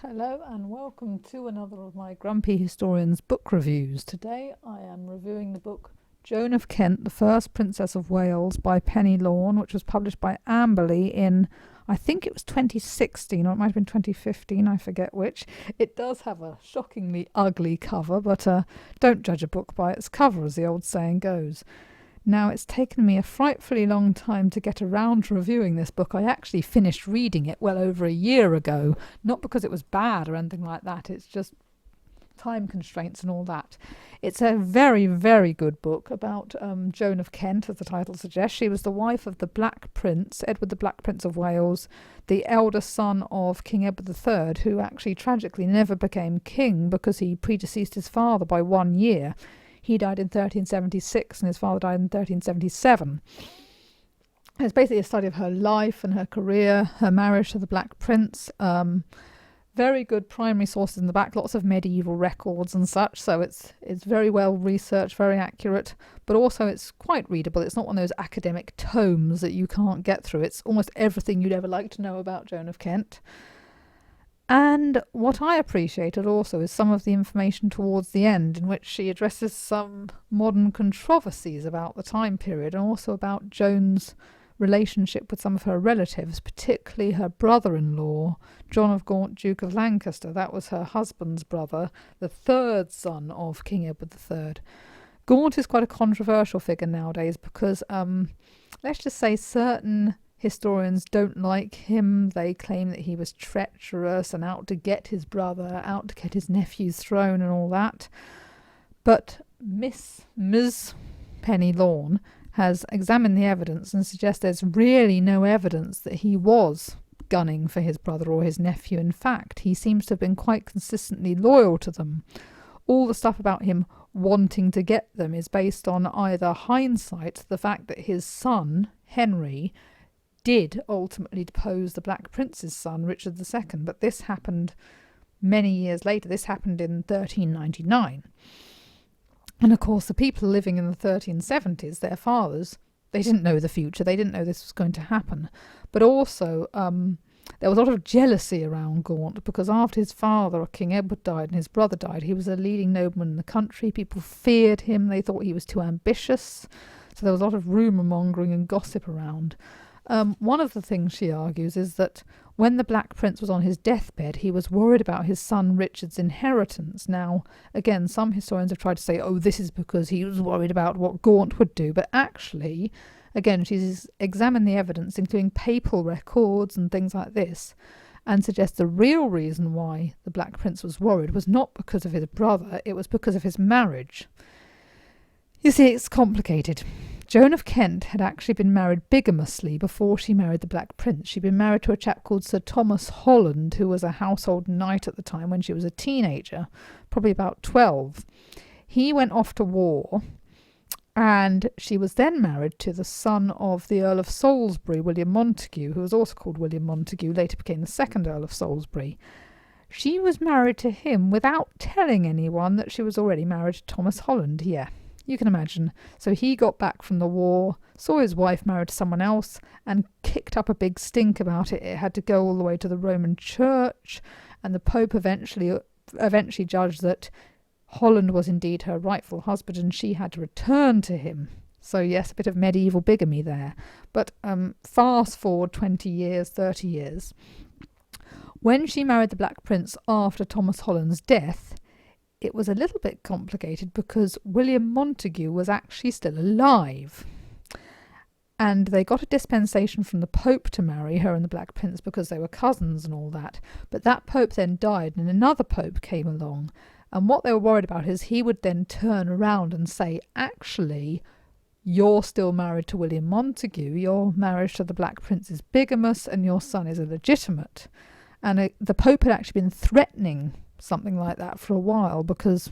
Hello and welcome to another of my Grumpy Historian's book reviews. Today I am reviewing the book Joan of Kent, the First Princess of Wales by Penny Lawne, which was published by Amberley in, I think it was 2016 or it might have been 2015, I forget which. It does have a shockingly ugly cover, but don't judge a book by its cover, as the old saying goes. Now, it's taken me a frightfully long time to get around to reviewing this book. I actually finished reading it well over a year ago, not because it was bad or anything like that, it's just time constraints and all that. It's a very, very good book about Joan of Kent, as the title suggests. She was the wife of the Black Prince, Edward the Black Prince of Wales, the eldest son of King Edward III, who actually tragically never became king because he predeceased his father by 1 year. He died in 1376 and his father died in 1377. It's basically a study of her life and her career, her marriage to the Black Prince. Very good primary sources in the back, lots of medieval records and such, so it's very well researched, very accurate, but also it's quite readable. It's not one of those academic tomes that you can't get through. It's almost everything you'd ever like to know about Joan of Kent. And what I appreciated also is some of the information towards the end, in which she addresses some modern controversies about the time period and also about Joan's relationship with some of her relatives, particularly her brother-in-law, John of Gaunt, Duke of Lancaster. That was her husband's brother, the third son of King Edward III. Gaunt is quite a controversial figure nowadays because, let's just say, certain historians don't like him. They claim that he was treacherous and out to get his brother, out to get his nephew's throne and all that. But Ms. Penny Lawne has examined the evidence and suggests there's really no evidence that he was gunning for his brother or his nephew. In fact, he seems to have been quite consistently loyal to them. All the stuff about him wanting to get them is based on either hindsight, the fact that his son, Henry, did ultimately depose the Black Prince's son, Richard II, but this happened many years later. This happened in 1399. And of course, the people living in the 1370s, their fathers, they didn't know the future. They didn't know this was going to happen. But also, there was a lot of jealousy around Gaunt because after his father, King Edward, died and his brother died, he was a leading nobleman in the country. People feared him. They thought he was too ambitious. So there was a lot of rumour mongering and gossip around. One of the things she argues is that when the Black Prince was on his deathbed, he was worried about his son Richard's inheritance. Now, again, some historians have tried to say, oh, this is because he was worried about what Gaunt would do. But actually, again, she's examined the evidence, including papal records and things like this, and suggests the real reason why the Black Prince was worried was not because of his brother, it was because of his marriage. You see, it's complicated. Joan of Kent had actually been married bigamously before she married the Black Prince. She'd been married to a chap called Sir Thomas Holland, who was a household knight at the time when she was a teenager, probably about 12. He went off to war, and she was then married to the son of the Earl of Salisbury, William Montagu, who was also called William Montagu, later became the second Earl of Salisbury. She was married to him without telling anyone that she was already married to Thomas Holland. Yeah, you can imagine. So he got back from the war, saw his wife married to someone else, and kicked up a big stink about it. It had to go all the way to the Roman Church, and the Pope eventually judged that Holland was indeed her rightful husband, and she had to return to him. So yes, a bit of medieval bigamy there. But fast forward 20 years, 30 years. When she married the Black Prince after Thomas Holland's death, it was a little bit complicated because William Montagu was actually still alive. And they got a dispensation from the Pope to marry her and the Black Prince because they were cousins and all that. But that Pope then died and another Pope came along. And what they were worried about is he would then turn around and say, actually, you're still married to William Montagu. Your marriage to the Black Prince is bigamous and your son is illegitimate. And the Pope had actually been threatening something like that for a while because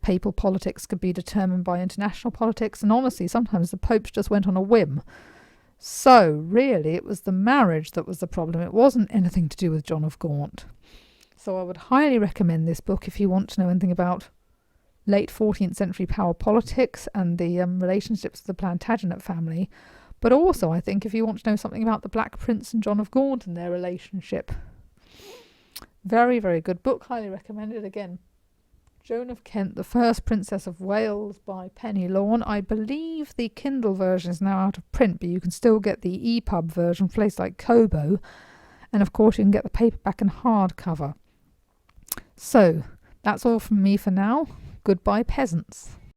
papal politics could be determined by international politics, and honestly sometimes the popes just went on a whim. So really it was the marriage that was the problem. It wasn't anything to do with John of Gaunt. So I would highly recommend this book if you want to know anything about late 14th century power politics and the relationships of the Plantagenet family, but also I think if you want to know something about the Black Prince and John of Gaunt and their relationship. Very, very good book. Highly recommended. Again, Joan of Kent, the First Princess of Wales by Penny Lawne. I believe the Kindle version is now out of print, but you can still get the EPUB version from places like Kobo. And of course, you can get the paperback and hardcover. So, that's all from me for now. Goodbye, peasants.